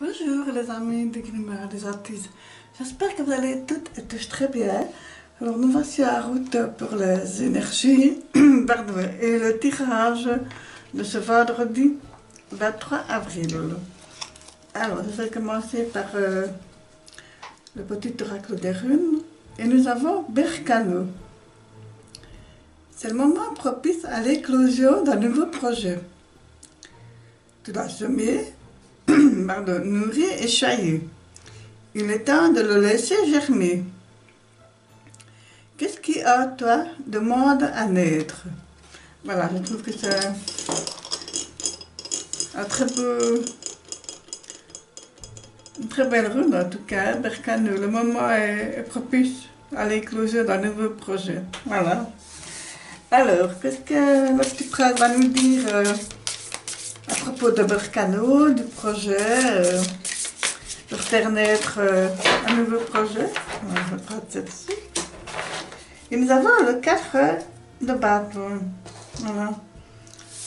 Bonjour les amis de Grimard des Artistes. J'espère que vous allez toutes et tous très bien. Alors nous voici en route pour les énergies pardon, et le tirage de ce vendredi 23 avril. Alors je vais commencer par le petit oracle des runes et nous avons Berkano. C'est le moment propice à l'éclosion d'un nouveau projet. Tu dois semer, nourrir et choyer. Il est temps de le laisser germer. Qu'est-ce qui en toi demande à naître? Voilà, je trouve que c'est un très beau, une très belle rune en tout cas, Berkano. Le moment est propice à l'éclosion d'un nouveau projet. Voilà. Alors, qu'est-ce que le petit prince va nous dire à propos de Berkano, du projet, de faire naître un nouveau projet? Je vais prendre celle-ci. Et nous avons le 4 de bâton. Voilà.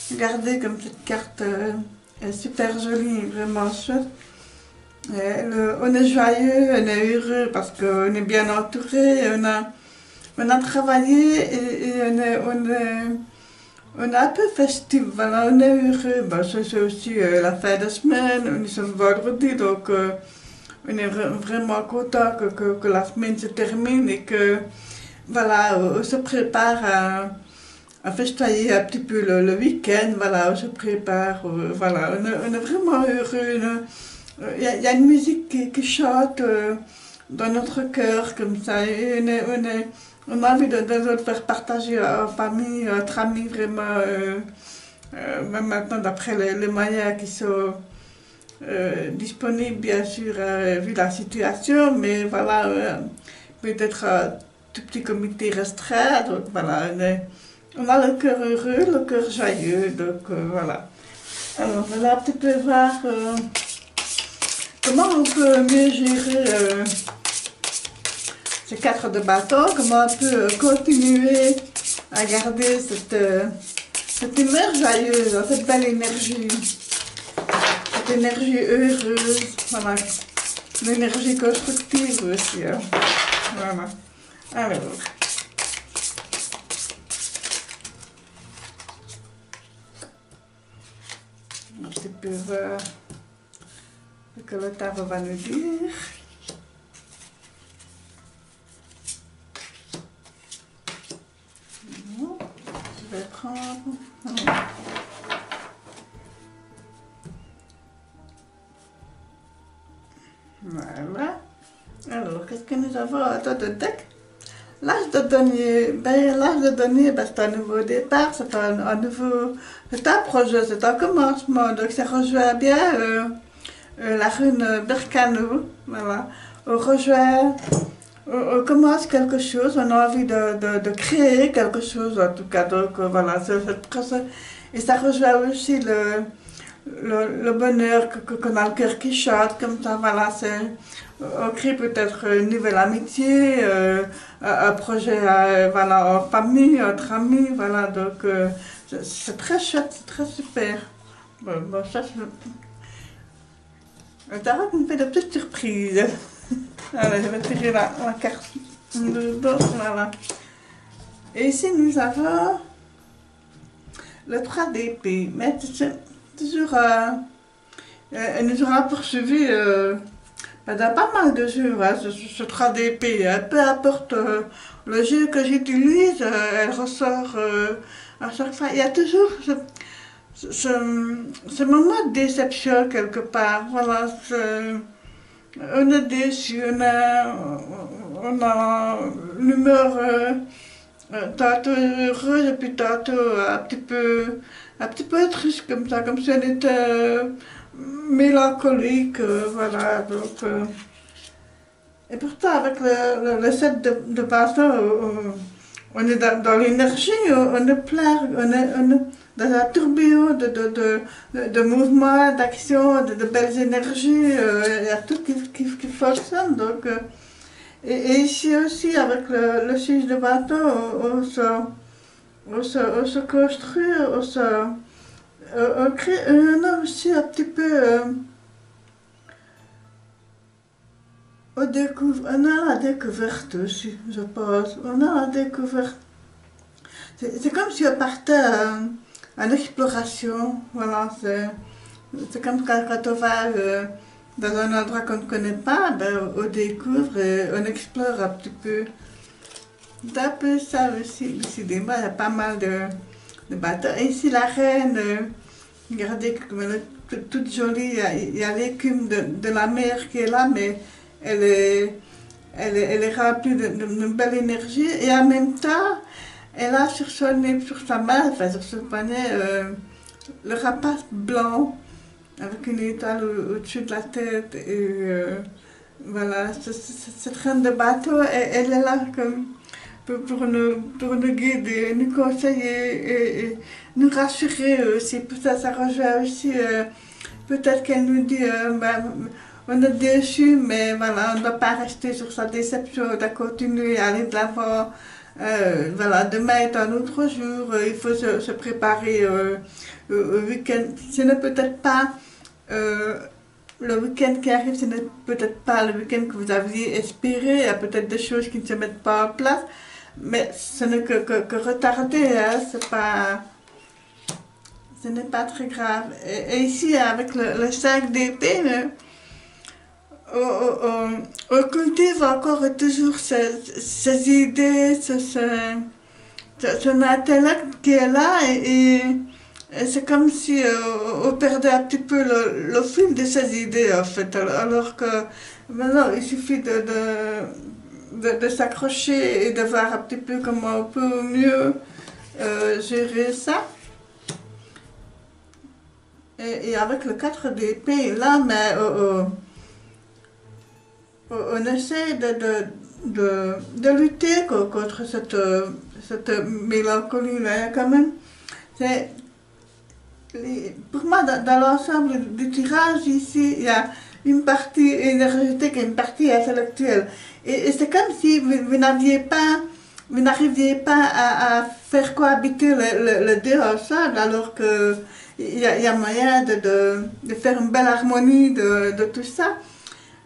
Regardez comme cette carte est super jolie, vraiment chouette. On est joyeux, on est heureux parce qu'on est bien entouré, on a travaillé et on est un peu festif, voilà, on est heureux. Ben, c'est aussi la fin de semaine, nous sommes vendredi, donc on est vraiment content que la semaine se termine et que, voilà, on se prépare à festoyer un petit peu le week-end, voilà, on se prépare, voilà, on est vraiment heureux. Il y a une musique qui chante dans notre cœur comme ça, et on a envie de le faire partager en famille, entre amis, vraiment, même maintenant d'après les moyens qui sont disponibles, bien sûr, vu la situation, mais voilà, peut-être un tout petit comité restreint, donc voilà, on a le cœur heureux, le cœur joyeux, donc voilà. Alors, on va un petit peu voir comment on peut mieux gérer ces 4 de bâton, comment on peut continuer à garder cette humeur joyeuse, cette belle énergie, cette énergie heureuse, voilà, une énergie constructive aussi. Hein. Voilà. Alors, un petit peu voir ce que le tarot va nous dire. Je vais prendre. Voilà. Alors, qu'est-ce que nous avons à de deck? L'âge de denier, ben, c'est un nouveau départ, c'est un nouveau, c'est un projet, c'est un commencement, donc ça rejoint bien la rune Berkano, voilà. On commence quelque chose, on a envie de créer quelque chose en tout cas, donc voilà, et ça rejoint aussi le bonheur qu'on a le cœur qui chante, comme ça, voilà, on crée peut-être une nouvelle amitié, un projet voilà, en famille, entre amis, voilà, donc c'est très chouette, c'est très super. Bon, ça, le tarot me fait de petites surprises. Voilà, je vais tirer la carte de dos, voilà. Et ici nous avons le 3 d'épée, mais toujours, elle nous aura poursuivi pendant pas mal de jeux, hein, ce 3 d'épée, hein. Peu importe le jeu que j'utilise, elle ressort à chaque fois. Il y a toujours ce moment de déception quelque part, voilà. On est déçu, on a l'humeur tantôt heureuse et puis tantôt un petit peu triste comme ça, comme si on était mélancolique, voilà. Donc, et pourtant avec le 7 de bâton, on est dans l'énergie, on est plein, on est dans un tourbillon de mouvements, d'actions, de belles énergies, il y a tout qui fonctionne. Donc, et ici aussi, avec le 6 de bâton, on se construit, on crée, on a aussi un petit peu On a la découverte aussi, je pense. On a la découverte. C'est comme si on partait en exploration. Voilà, c'est comme quand on va dans un endroit qu'on ne connaît pas, ben, on découvre et on explore un petit peu. C'est un peu ça aussi. Décidément, il y a pas mal de bateaux. Et ici, la reine, regardez comme elle est toute jolie. Il y a l'écume de la mer qui est là, mais elle est, elle est remplie de belle énergie. Et en même temps, elle a sur son nez, sur sa main, enfin sur son poignet, le rapace blanc avec une étoile au-dessus de la tête. Et voilà, cette reine de bateau, elle est là comme pour nous guider, nous conseiller et nous rassurer aussi. Peut-être ça rejoint aussi, peut-être qu'elle nous dit, ben, on est déçu, mais voilà, on ne doit pas rester sur sa déception, on doit continuer à aller de l'avant. Voilà, demain est un autre jour, il faut se préparer au week-end. Ce n'est peut-être pas le week-end qui arrive, ce n'est peut-être pas le week-end que vous aviez espéré, il y a peut-être des choses qui ne se mettent pas en place, mais ce n'est que retardé, hein, ce n'est pas très grave. Et ici, avec le 5 d'épée, on cultive encore et toujours ces idées, son intellect qui est là et c'est comme si on perdait un petit peu le fil de ces idées en fait. Alors que maintenant il suffit de s'accrocher et de voir un petit peu comment on peut mieux gérer ça. Et avec le 4 d'épée, là, mais on essaie de lutter contre cette mélancolie-là quand même. Pour moi, dans l'ensemble du tirage ici, il y a une partie énergétique et une partie intellectuelle. Et c'est comme si vous n'arriviez pas à faire cohabiter les deux ensemble, alors que il y a moyen de faire une belle harmonie de tout ça.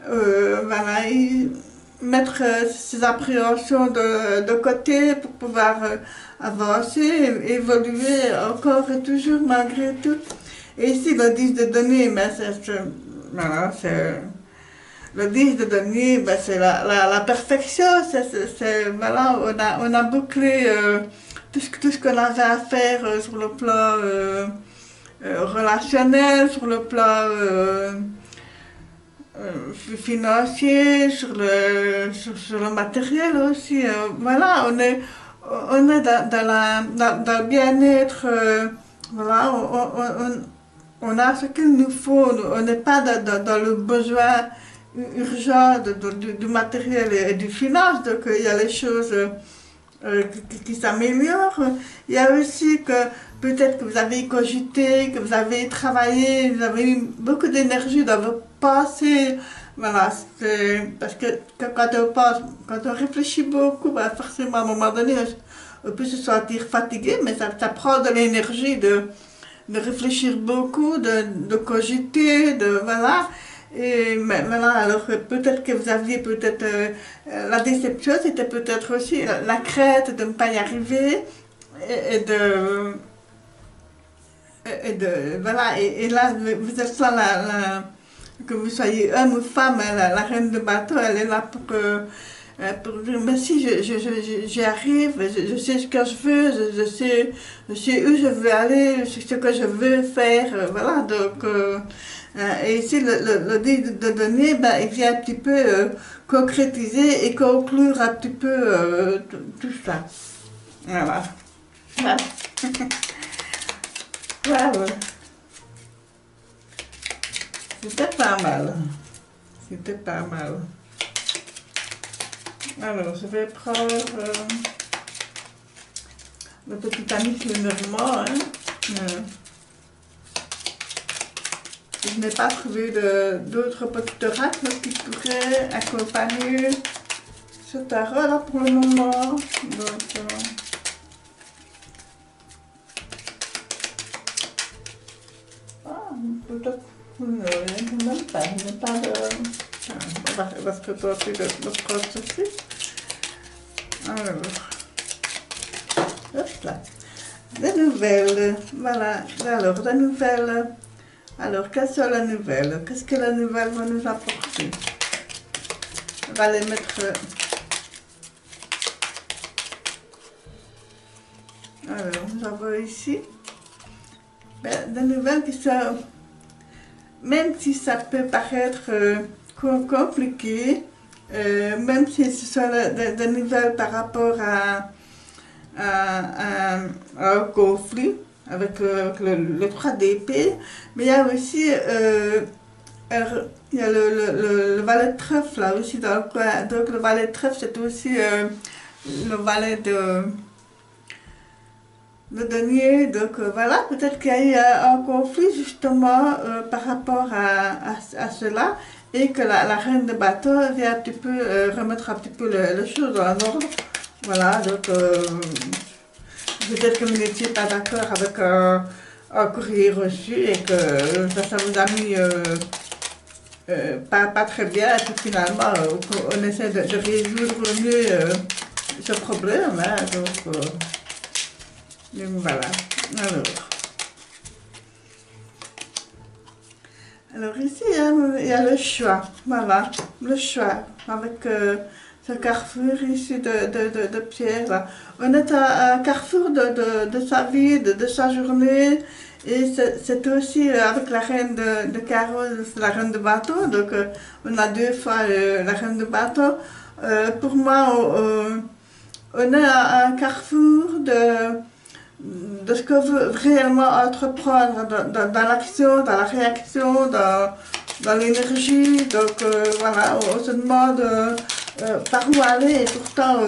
Voilà, et mettre ses appréhensions de côté pour pouvoir avancer, évoluer encore et toujours malgré tout. Et ici, le 10 de denier, ben, voilà, le 10 de denier, ben, c'est la perfection. Voilà, on a bouclé tout ce qu'on avait à faire sur le plan relationnel, sur le plan financier, sur le matériel aussi. Voilà, on est dans le bien-être. Voilà, on a ce qu'il nous faut. On n'est pas dans le besoin urgent du matériel et du finance. Donc il y a les choses qui s'améliorent. Il y a aussi que peut-être que vous avez cogité, que vous avez travaillé, vous avez eu beaucoup d'énergie dans vos pensées. Voilà, parce que quand on pense, quand on réfléchit beaucoup, bah forcément à un moment donné, on peut se sentir fatigué, mais ça prend de l'énergie de réfléchir beaucoup, de cogiter, voilà. Et maintenant, alors peut-être que vous aviez peut-être la déception, c'était peut-être aussi la crainte de ne pas y arriver et voilà, et là vous êtes là, que vous soyez homme ou femme, la reine de bateau, elle est là pour dire mais si j'y arrive, je sais ce que je veux, je sais où je veux aller, je sais ce que je veux faire, voilà. Donc et ici le dé de donner, ben, il vient un petit peu concrétiser et conclure un petit peu tout ça. Voilà. Voilà. Voilà. C'était pas mal. C'était pas mal. Alors, je vais prendre le petit ami Lenormand. Hein. Je n'ai pas trouvé d'autres petites oracles qui pourraient accompagner ce tarot là pour le moment. Donc, peut-être même pas, il n'y a pas de... parce que toi tu le proche aussi. Alors, hop là. Des nouvelles, voilà. Alors, des nouvelles. Alors, quelles sont les nouvelles? Qu'est-ce que la nouvelle va nous apporter? On va les mettre... Alors, nous avons ici des nouvelles qui sont... Même si ça peut paraître compliqué, même si ce sont des nouvelles par rapport à un conflit avec le 3 d'épée, mais il y a aussi il y a le valet de trèfle là aussi dans le coin. Donc le valet de trèfle c'est aussi le valet de denier. Donc voilà, peut-être qu'il y a eu un conflit justement par rapport à cela et que la reine de bateau vient un petit peu remettre un petit peu les choses dans l'ordre. Voilà, donc peut-être que vous n'étiez pas d'accord avec un courrier reçu et que ça vous a mis pas très bien et puis finalement on essaie de résoudre au mieux ce problème. Hein, donc voilà. Alors ici, hein, il y a le choix. Voilà, le choix avec ce carrefour ici de pierre. Là. On est à un carrefour de sa vie, de sa journée. Et c'est aussi avec la reine de carreau, la reine de bateau. Donc on a deux fois la reine de bateau. Pour moi, on est à un carrefour de ce que veut réellement entreprendre dans l'action, dans la réaction, dans l'énergie. Donc voilà, on se demande par où aller et pourtant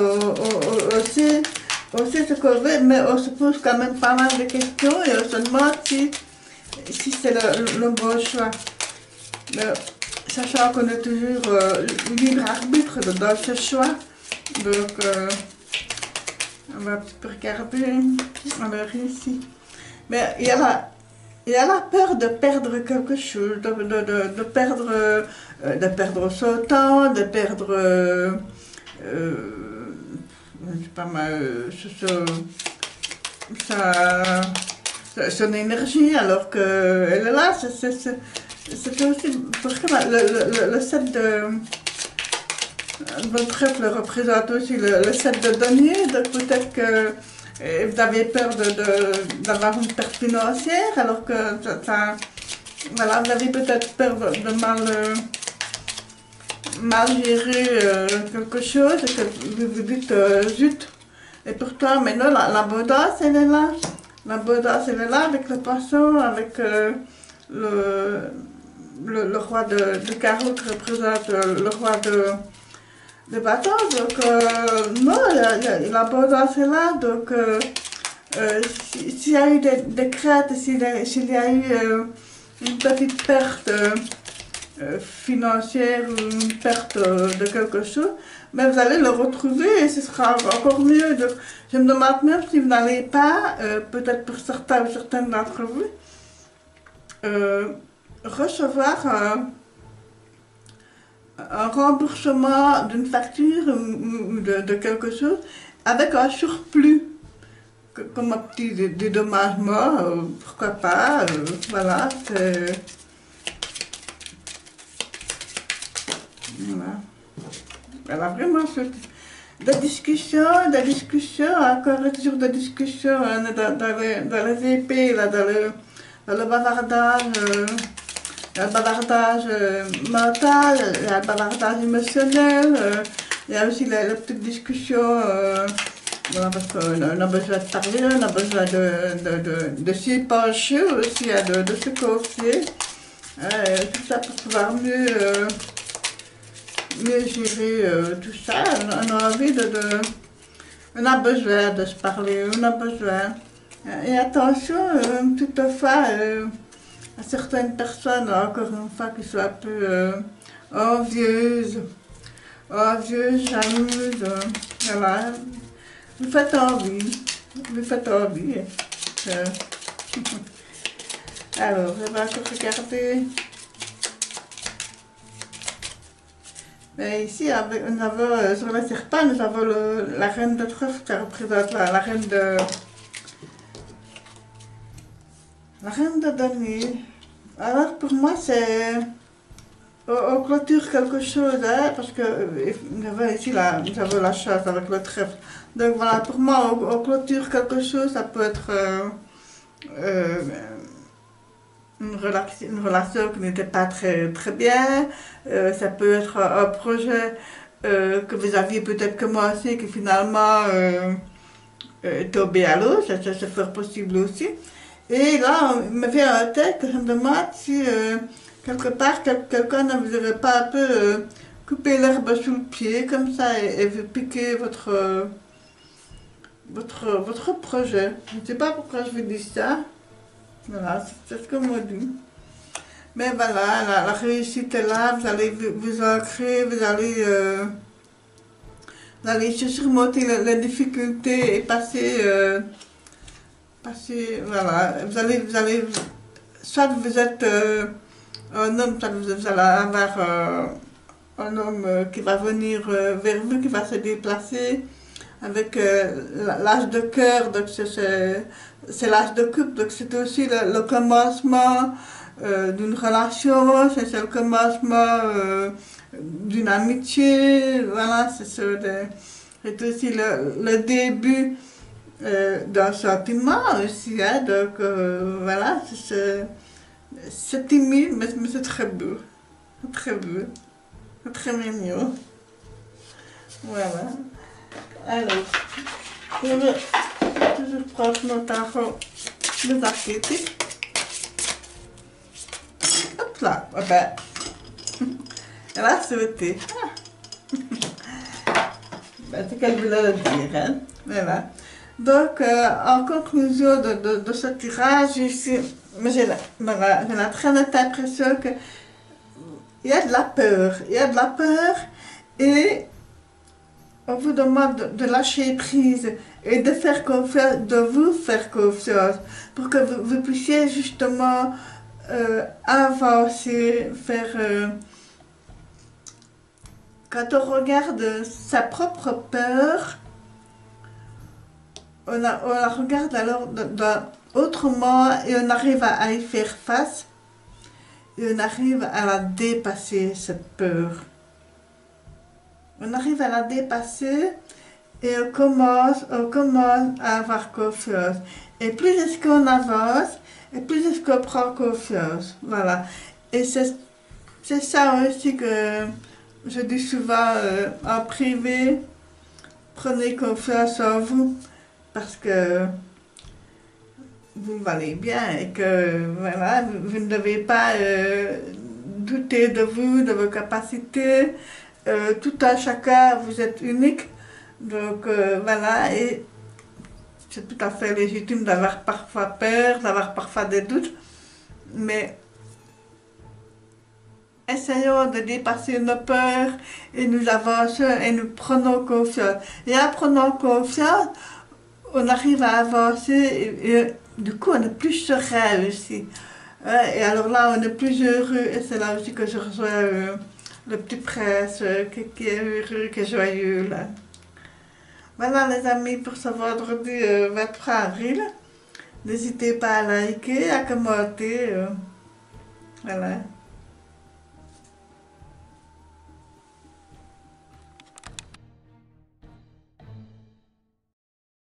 on sait ce qu'on veut, mais on se pose quand même pas mal de questions et on se demande si c'est le bon choix. Mais, sachant qu'on est toujours libre arbitre dans ce choix, donc on va un petit peu regarder. Alors ici. Mais il y a la peur de perdre quelque chose, de perdre son temps, de perdre je sais pas son énergie alors qu'elle est là. C'est aussi parce que le set de votre trèfle représente aussi le set de denier, donc peut-être que vous avez peur d'avoir une perte financière, alors que voilà, vous avez peut-être peur de mal gérer quelque chose, et que vous vous dites zut. Et pourtant, maintenant, l'abondance, elle est là. L'abondance, elle est là avec le poisson, avec le roi de carreau qui représente le roi de bateau. Donc, non, l'abondance est là. Donc, s'il y a eu des craintes, s'il y a eu une petite perte financière ou une perte de quelque chose, mais vous allez le retrouver et ce sera encore mieux. Donc, je me demande même si vous n'allez pas, peut-être pour certains ou certaines d'entre vous, recevoir un remboursement d'une facture ou de quelque chose avec un surplus. Comme un petit dédommagement, pourquoi pas, voilà, voilà. Voilà, vraiment, des discussions, encore et toujours des discussions hein, dans les épées, là, dans le bavardage, il y a le bavardage mental, il y a le bavardage émotionnel, il y a aussi les petites discussions. Voilà, parce qu'on a besoin de parler, on a besoin de s'y pencher aussi, de se confier. Tout ça pour pouvoir mieux gérer tout ça. On a envie on a besoin de se parler, on a besoin. Et attention, toutefois, à certaines personnes, encore une fois, qui sont un peu envieuses, jalouses, voilà. Vous faites envie. Alors, je vais encore regarder. Mais ici, nous avons, sur le serpent, nous avons la reine de trèfle qui représente la reine de denier. Alors pour moi, c'est... On clôture quelque chose, hein, parce que nous avons ici nous avons la chasse avec le trèfle. Donc voilà, pour moi, on clôture quelque chose, ça peut être euh, une relation qui n'était pas très bien, ça peut être un projet que vous aviez peut-être commencé, qui finalement est tombé à l'eau, ça c'est fort possible aussi. Et là, il me vient à la tête que je me demande si quelque part quelqu'un ne vous aurait pas un peu coupé l'herbe sous le pied comme ça et vous piquer votre projet. Je ne sais pas pourquoi je vous dis ça. Voilà, c'est ce qu'on m'a dit. Mais voilà, la réussite est là, vous allez vous ancrer, vous allez surmonter les difficultés et passer, voilà, vous allez, soit vous êtes un homme, soit vous allez avoir un homme qui va venir vers vous, qui va se déplacer avec l'âge de cœur, donc c'est l'âge de couple, donc c'est aussi le commencement d'une relation, c'est le commencement d'une amitié, voilà, c'est aussi le début d'un sentiment aussi, hein, donc voilà, c'est timide, mais c'est très beau, très beau, très mignon, voilà. Alors, je vais toujours prendre mon tarot de archétypes. Hop là, ben, elle a sauté. Ben, c'est qu'elle voulait le dire, hein. Voilà. Donc, en conclusion de ce tirage, ici, j'ai la très nette impression qu'il y a de la peur. Il y a de la peur et on vous demande de lâcher prise et de faire confiance, de vous faire confiance pour que vous puissiez justement avancer, faire... quand on regarde sa propre peur, on la regarde alors autrement et on arrive à y faire face et on arrive à la dépasser, cette peur. On arrive à la dépasser et on commence à avoir confiance. Et plus est-ce qu'on avance, et plus est-ce qu'on prend confiance. Voilà. Et c'est ça aussi que je dis souvent en privé, prenez confiance en vous parce que vous valez bien et que voilà, vous ne devez pas douter de vous, de vos capacités. Tout un chacun, vous êtes unique. Donc voilà, et c'est tout à fait légitime d'avoir parfois peur, d'avoir parfois des doutes, mais essayons de dépasser nos peurs et nous avançons et nous prenons confiance. Et en prenant confiance, on arrive à avancer et du coup on est plus serein aussi. Ouais, et alors là on est plus heureux et c'est là aussi que je reçois le petit prince qui est heureux, qui est joyeux là. Voilà les amis pour ce vendredi 23 avril. N'hésitez pas à liker, à commenter. Voilà.